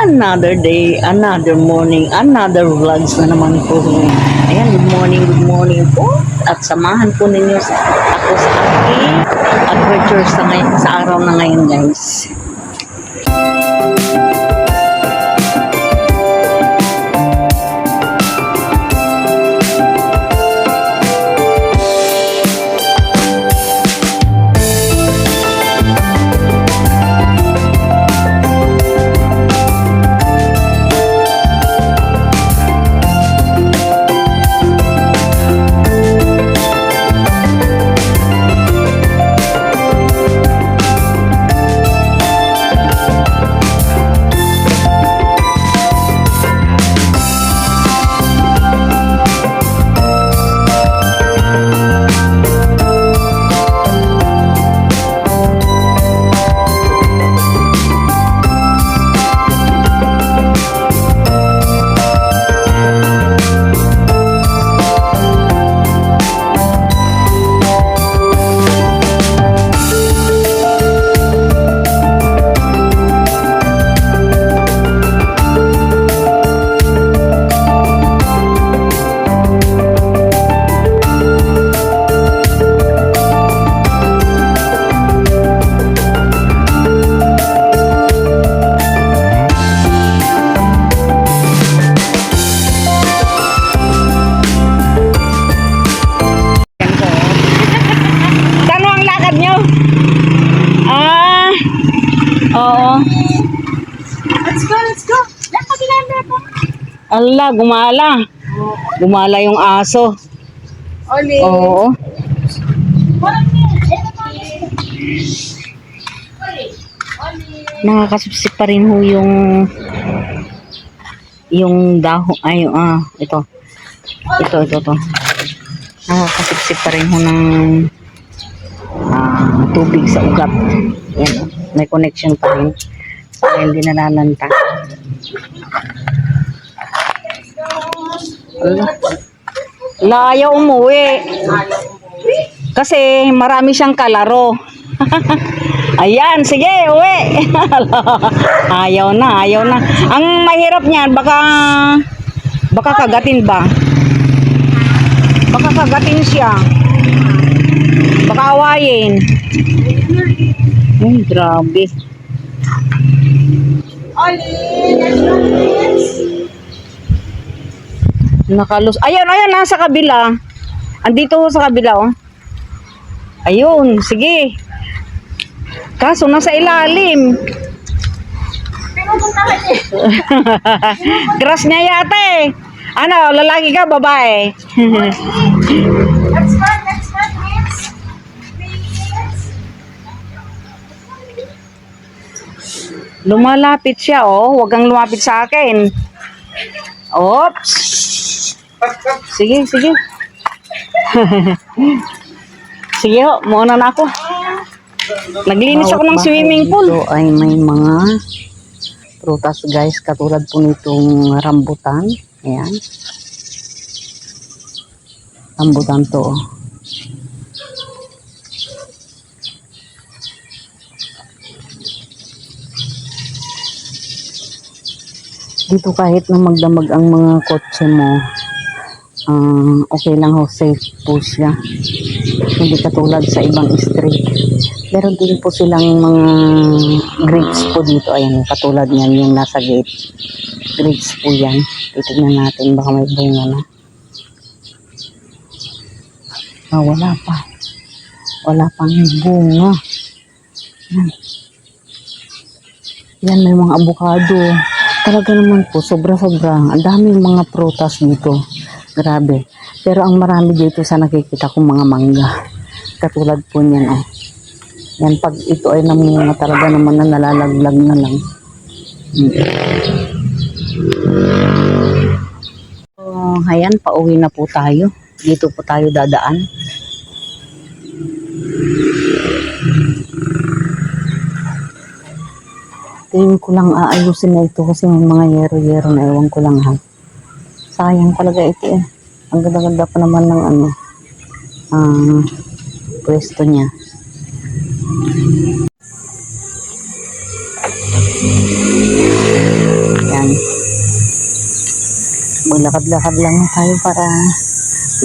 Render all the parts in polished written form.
Another day, another morning, another vlogs na naman po. Ayan, good morning po. At samahan po ninyo ako sa aking adventure sa araw na ngayon, guys. Oo. Let's go. Allah, gumala. Gumala yung aso. Oli. Oo. Nakakasipsip pa rin ho yung dahon. Ay, ito. Ito. Nakakasipsip pa rin ho ng tubig sa ugat. Yan. May connection pa rin. Kaya hindi nalalanta. Layo umuwi. Kasi marami siyang kalaro. Ayan, sige, uwi. Ayaw na. Ang mahirap niyan, baka kagatin ba? Baka kagatin siya. Baka awayin. Ay, grabe. Oli, let's go, please. Nakalus. Ayun, nasa kabila. Andito sa kabila, oh. Ayun, sige. Kaso nasa ilalim. Pinupunta ka niya. Crush niya yata eh. Ano, lalaki ka, babae? Let's go, please. Lumalapit siya, oh. Huwag kang lumapit sa akin. Oops. Sige. Sige ho, muna na ako. Naglinis ako ng swimming pool. Ito ay may mga prutas, guys. Katulad po nitong rambutan. Ayan. Rambutan to, oh. Dito kahit na magdamag ang mga kotse mo, okay lang ho, safe po siya. Hindi katulad sa ibang street. Meron din po silang mga grapes po dito. Ayan, katulad niyan yung nasa gate. Grapes po yan. Titignan natin, baka may bunga na. Wala pa. Wala pang bunga. Yan, may mga avocado. Talaga naman po, sobra-sobra. Ang daming mga prutas dito. Grabe. Pero ang marami dito sa nakikita kong mga mangga. Katulad po niyan, oh. Yan, pag ito ay namunga talaga naman na nalalaglag na lang. Ayan, pauwi na po tayo. Dito po tayo dadaan. Tingin ko lang aayusin na ito kasi may mga yero-yero na ewan ko lang, ha. Sayang talaga ito eh. Ang ganda-ganda pa naman ng pwesto niya. Maglakad-lakad lang tayo para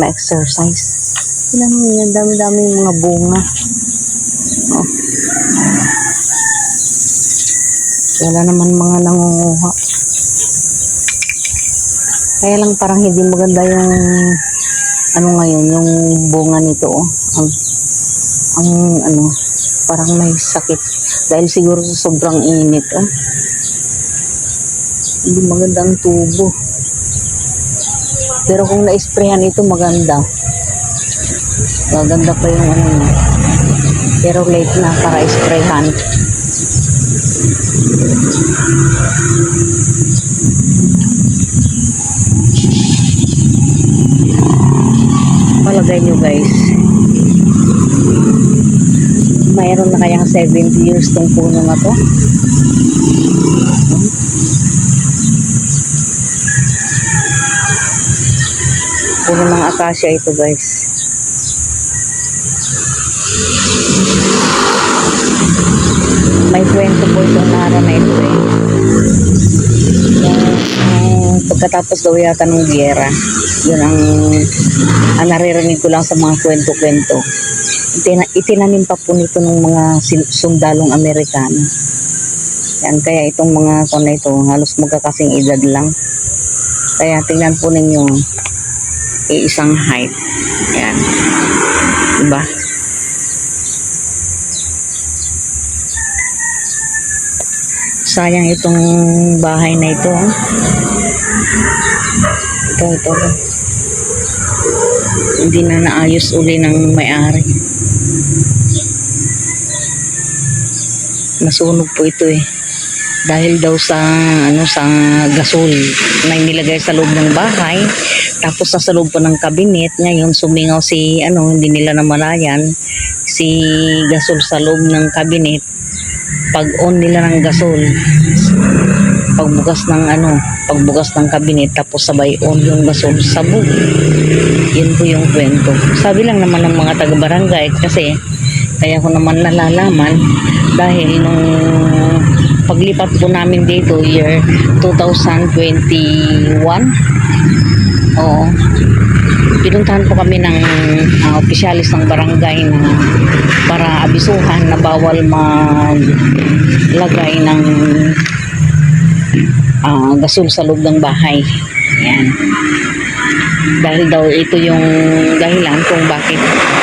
ma-exercise. Ilan mo yan, dami-dami mga bunga. Oh. Wala naman mga nangunguha. Kaya lang parang hindi maganda yung ano ngayon, yung bunga nito. Oh. Ang ano, parang may sakit. Dahil siguro sa sobrang init. Oh. Hindi maganda ang tubo. Pero kung na-sprayhan ito, maganda. Maganda pa yung ano niya. Pero late na para sprayhan. Palagay nyo guys, mayroon na kayang 70 years tong puno na to. Puno ng acacia ito guys. May kwento po itong nara na ito eh. Pagkatapos daw yata ng giyera, yun ang naririnig ko lang sa mga kwento-kwento. Itinanim pa po nito ng mga sundalong Amerikano. Yan, kaya itong mga na ito, halos magkakasing edad lang. Kaya tingnan po ninyo, isang height. Yan. Diba? Sayang itong bahay na ito. Ito. Hindi na naayos uli ng may-ari. Nasunog po ito eh. Dahil daw sa gasol na nilagay sa loob ng bahay. Tapos sa loob po ng kabinet, ngayon sumingaw hindi nila namalayan, si gasol sa loob ng kabinet. Pag on nila ng gasol, pagbukas ng kabinet, tapos sabay on yung gasol, sabog. Yun po yung kwento. Sabi lang naman ng mga taga-barangay, kasi kaya ko naman nalalaman dahil nung paglipat po namin dito year 2021, pinuntahan po kami ng opisyalis ng barangay na para abisuhan na bawal maglagay ng gasol sa loob ng bahay. Yan. Dahil daw ito yung dahilan kung bakit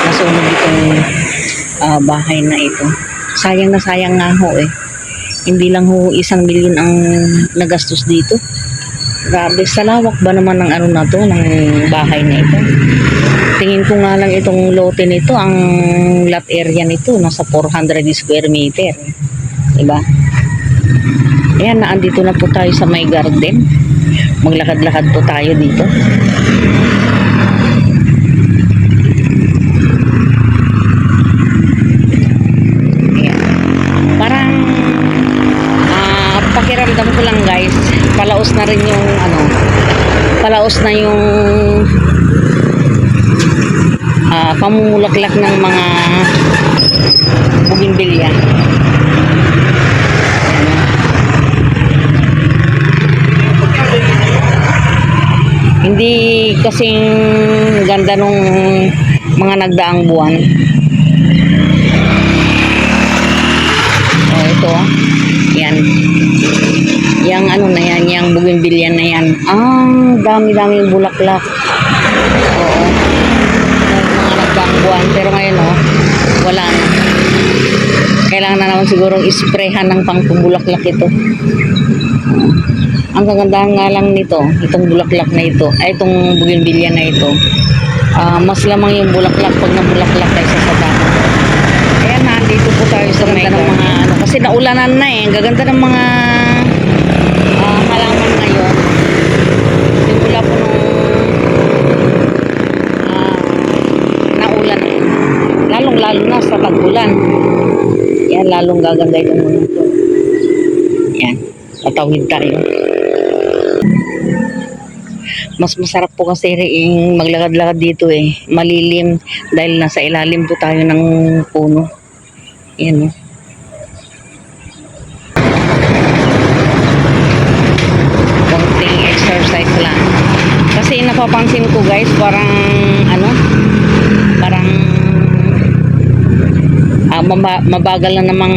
nasunog itong bahay na ito. Sayang na sayang nga ho eh. Hindi lang ho 1 milyon ang nagastos dito. Grabe, sa lawak ba naman ng ng bahay na ito. Tingin ko nga lang itong lote nito, ang lot area nito, nasa 400 square meter. Diba? Ayan, naandito na po tayo sa may garden. Maglakad-lakad po tayo dito. Ayan. Parang pakiramdam ko lang guys, palaos na rin yung palaos na yung pamumulaklak ng mga bougainvillea. Hindi kasing ganda nung mga nagdaang buwan. Ito yan. Yang na yan, yang bougainvillea na yan. Ang dami-daming bulaklak. Oo. Mga nagdaang buwan. Pero ngayon wala na. Kailangan na naman sigurong isprayhan ng pangpubulaklak ito. Ang kagandahan nga lang nito, itong bulaklak na ito, itong bougainvillea na ito, mas lamang yung bulaklak pag nabulaklak kaysa sa dami. Ayan, nandito po tayo sa ganda ng mga kasi naulanan na eh. Ang gaganda ng mga halaman ngayon. Simula po nung naulan. Lalong-lalo na sa tag-ulan. Yan, lalong gaganda itong mga ito. Yan, patawid tayo. Mas masarap po kasi maglakad-lakad dito eh. Malilim dahil nasa ilalim po tayo ng puno. Yan konting exercise lang. napapansin ko guys, parang ano, parang mabagal na naman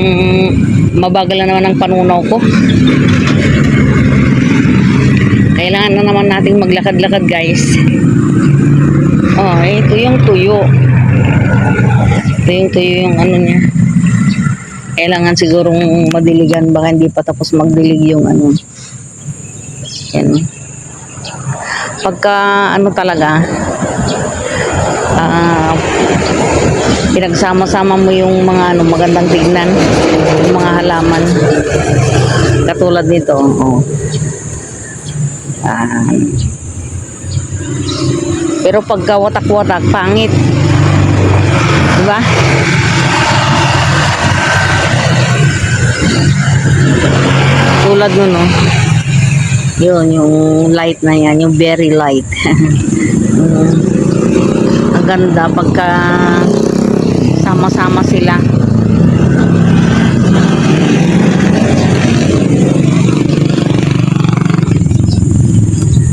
ang panunaw ko. Kailangan na naman nating maglakad-lakad guys. Oh, ito yung tuyo. Ito yung tuyo yung ano niya. Kailangan sigurong madiligan, baka hindi pa tapos magdilig yung ano. Yan. Pagka ano talaga, pinagsama-sama mo yung mga ano, magandang tignan, yung mga halaman. Katulad nito, oh. Pero pagka watak-watak, pangit. Diba? Tulad nun, no? Yun, yung light na yan, yung very light. Ang ganda pagka sama-sama sila.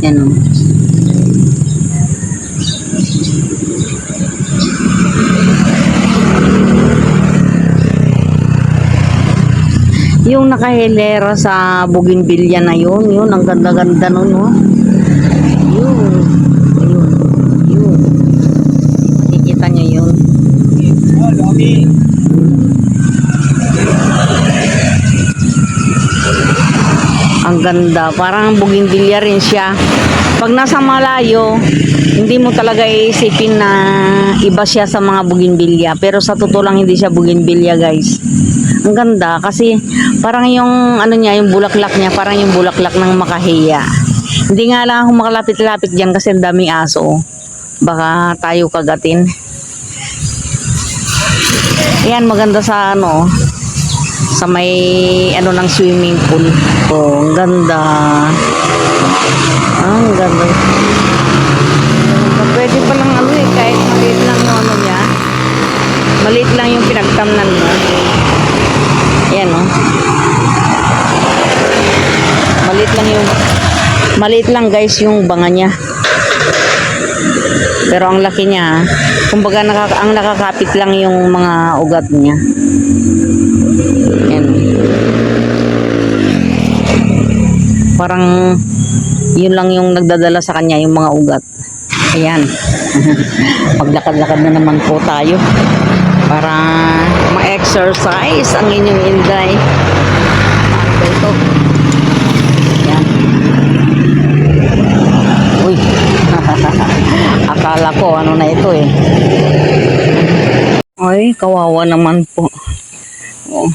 Yan, no? Yung nakahilera sa bougainvillea na yun, ang ganda-ganda nun, no? Yun. Makikita nyo yun. Ang ganda, parang bougainvillea rin siya. Pag nasa malayo, hindi mo talaga iisipin na iba siya sa mga bougainvillea. Pero sa totoo lang, hindi siya bougainvillea, guys. Ang ganda kasi parang yung ano niya, yung bulaklak niya, parang yung bulaklak ng makahiya. Hindi nga lang ako makalapit-lapit diyan kasi ang daming aso. Baka tayo kagatin. Ayan, maganda sa ano, sa may ano ng swimming pool. Oh, ang ganda. Ang ganda. Pwede pa lang ano eh, kahit maliit lang yung ano niya. Maliit lang yung pinagtamnan mo. Ayan, oh. Maliit lang guys yung banga niya. Pero ang laki niya, kumbaga ang nakakapit lang yung mga ugat niya. Ayan. Parang yun lang yung nagdadala sa kanya, yung mga ugat. Ayan. Paglakad-lakad na naman po tayo para ma-exercise ang inyong inday. Ito. Ayan. Uy. Akala ko ano na ito eh. Ay, kawawa naman po. Oh.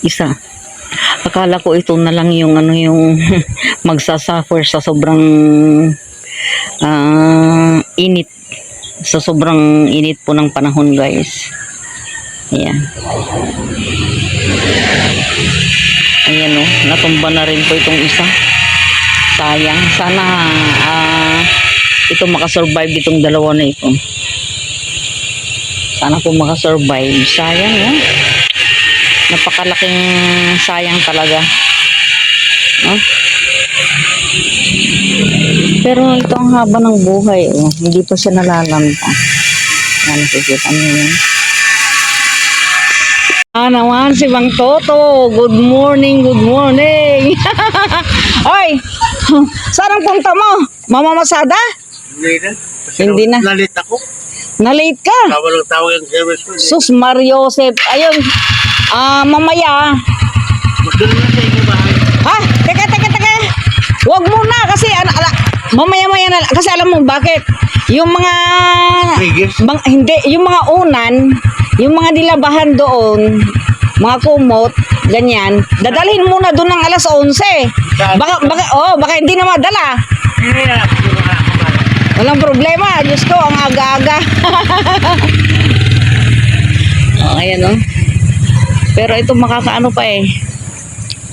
Isa. Akala ko ito na lang yung ano yung magsasuffer sa sobrang init. Sa sobrang init po ng panahon guys. Ayan. Ayan o. Natumba na rin po itong isa. Sayang. Sana ito makasurvive itong dalawa na ito. Sana po makasurvive. Sayang o. Napakalaking sayang talaga. Oh. Pero ito ang haba ng buhay. Oh. Hindi pa siya nalalanta. Yan, nakikita niyo yun. Naman si Bang Toto. Good morning, good morning. Oy, saan ang punta mo? Mamamasada? Hindi na. Nalit ako. Na-late ka? Walang tawag yung service ko. Sus, Mariosep. Ayun. Mamaya. Magdala na sa inyo bahay. Ha? Teka. Huwag muna kasi mamaya-maya na kasi alam mo bakit? Yung mga hindi, yung mga unan, yung mga dilabahan doon, mga kumot, ganyan, dadalhin muna doon ng alas 11. Baka hindi na madala. Walang problema, Diyos ko, ang aga-aga. Ayan o. Pero ito makakaano pa eh.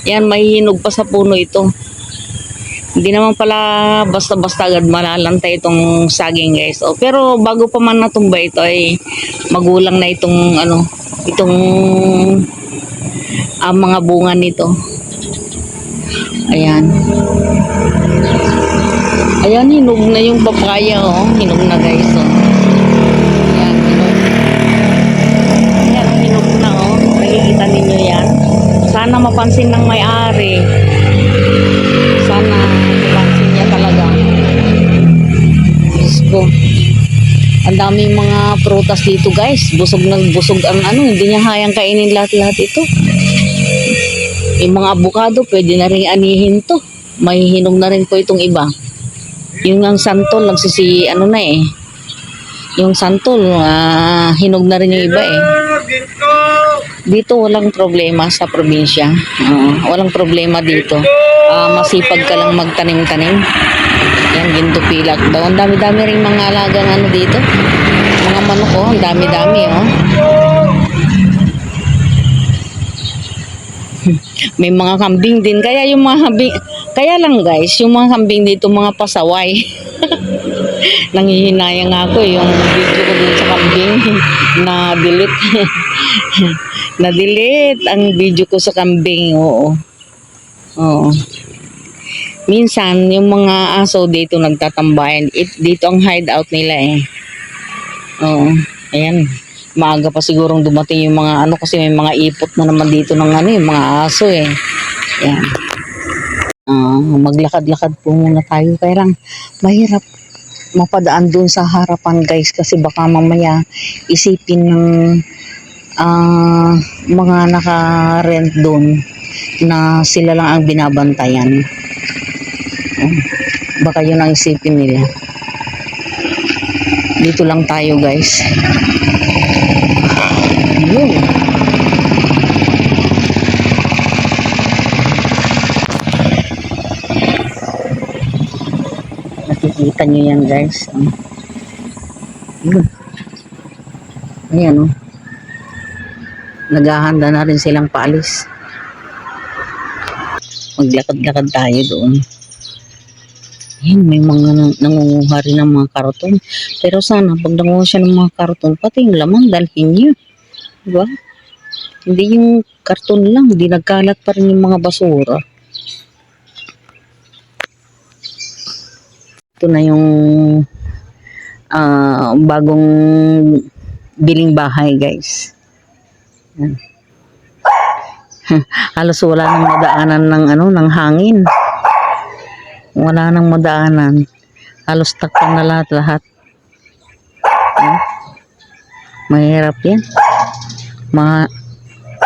Yan, mahihinog pa sa puno ito. Hindi naman pala basta-basta agad malalantay itong saging guys. Pero bago pa man natumba ito ay magulang na itong ano, itong mga bunga nito. Ayan. Ayan, hinog na yung papaya, oh. Hinog na, guys, oh. Ayan, hinog. Ayan, hinog na, oh. Nakikita ninyo yan. Sana mapansin ng may-ari. Sana mapansin niya talaga. Diyos ko. Ang daming mga prutas dito, guys. Busog na busog ang ano. Hindi niya hayang kainin lahat-lahat ito. Yung mga avocado, pwede na rin anihin to. May hinog na rin po itong iba. Yung ang santol, ano na eh. Yung santol, hinog na rin yung iba eh. Dito walang problema sa probinsya. Walang problema dito. Masipag ka lang magtanim-tanim. Yan, ginto pilak daw. Ang dami-dami rin mga alagang ano dito. Mga manok, oh. Ang dami-dami, oh. May mga kambing din. Kaya yung mga kambing, kaya lang guys, yung mga kambing dito mga pasaway. Nangihinayang ako yung video ko dun sa kambing na delete. Na delete ang video ko sa kambing, oo. Oo. Minsan yung mga aso dito nagtatambayan. Dito ang hideout nila eh. Oo. Ayan. Maaga pa sigurong dumating yung mga ano kasi may mga ipot na naman dito ng ano yung mga aso eh. Yan. Maglakad-lakad po muna tayo. Kaya lang mahirap mapadaan doon sa harapan guys kasi baka mamaya isipin ng mga naka-rent doon na sila lang ang binabantayan. Baka yun ang isipin nila. Dito lang tayo guys. Yun. Nakikita nyo yan guys. Yun. Ayan o. Naghahanda na rin silang paalis. Maglakad-lakad tayo doon. Ayan, may mga nangunguha rin ng mga karton. Pero sana pag nangunguha siya ng mga karton, pati yung laman dalhin niyo. Diba? Hindi yung karton lang, hindi nagkalat pa rin yung mga basura. Ito na yung bagong biling bahay guys. Yan. Halos wala nang madaanan ng ng hangin. Wala nang madaanan. Halos takpan na lahat-lahat. Mahirap yan.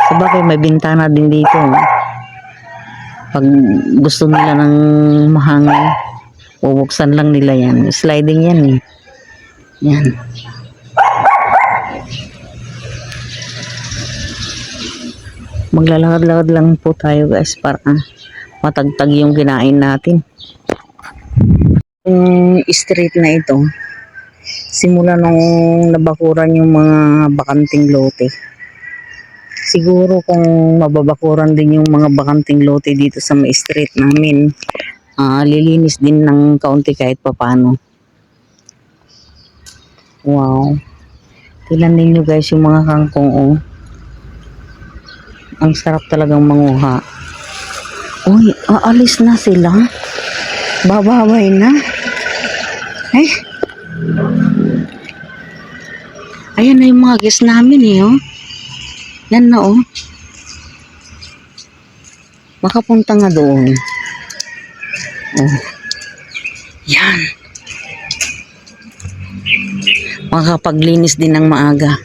Sabagay may bintana din dito. Pag gusto nila ng mahangin, bubuksan lang nila yan. Sliding yan eh. Yan. Maglalakad-lakad lang po tayo guys para matagtag yung kinain natin. Yung street na ito, simula nung nabakuran yung mga bakanting lote. Siguro kung mababakuran din yung mga bakanting lote dito sa may street namin, lilinis din ng kaunti kahit papano. Wow. Tingnan ninyo guys yung mga kangkong oh. Ang sarap talagang manguha. Uy, aalis na sila. Bababay na. Eh. Ayan na yung mga guests namin eh oh. Yan na oh. Makapunta nga doon. Oh. Yan. Makapaglinis din ng maaga.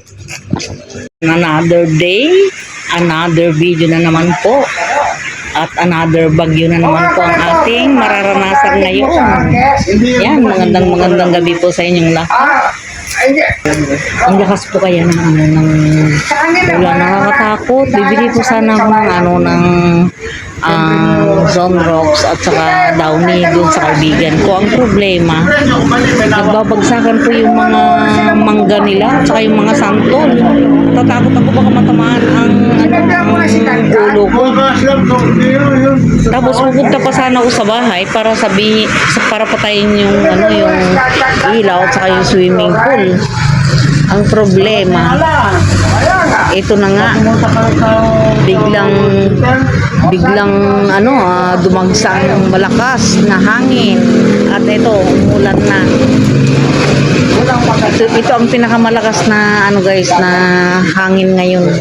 Another day, another video na naman po. At another bagyo na naman po ang ating mararanasan ngayon. Yan, magandang gabi po sa inyong lahat. Ang lakas po kaya ng ulan, nakakatakot. Bibili po sana ako ng Zone Rocks at saka Downy dun sa kaibigan ko. Ang problema, nagbabagsakan po yung mga mangga nila at saka yung mga santol. Tatakot ako baka matamaan ang ulo ko. Tapos pupunta pa sana ako sa bahay para para patayin yung yung ilaw at saka yung swimming pool. Ang problema, ito na nga, biglang dumagsang malakas na hangin at ito umulan na. Ito ang pinakamalakas na guys na hangin ngayon.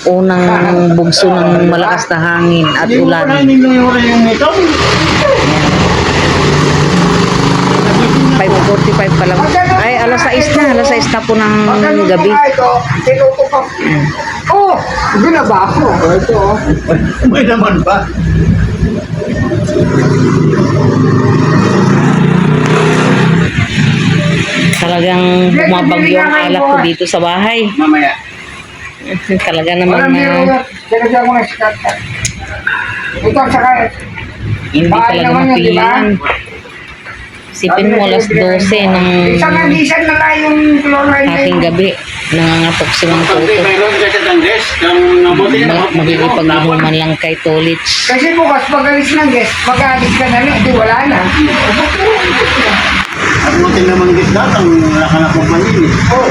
Unang bugso ng malakas na hangin at ulan. 5:45 pa lang. Ay, alas 6 na po ng gabi. Oh, ginaba ako. Ito. May naman ba? Talagang bumabagyo ang alak ko dito sa bahay. Mamaya. Talaga naman na Sinadya mo na sikat. Ito, saka, hindi talaga mapigilan. Isipin mo, alas 12 ng isang andisan na lang yung chlorine. ating gabi. Nangangatok si Mang Pagdi, Toto. mayroon ka sa tangges. Ang nabuti na. Magkikipag-inuman lang kay Tolits. Kasi bukas pag-alis ng guest, mag-alis ka na lang, di wala na. Ang buti naman gisdat. Ang lakan na kumpanin. Oh,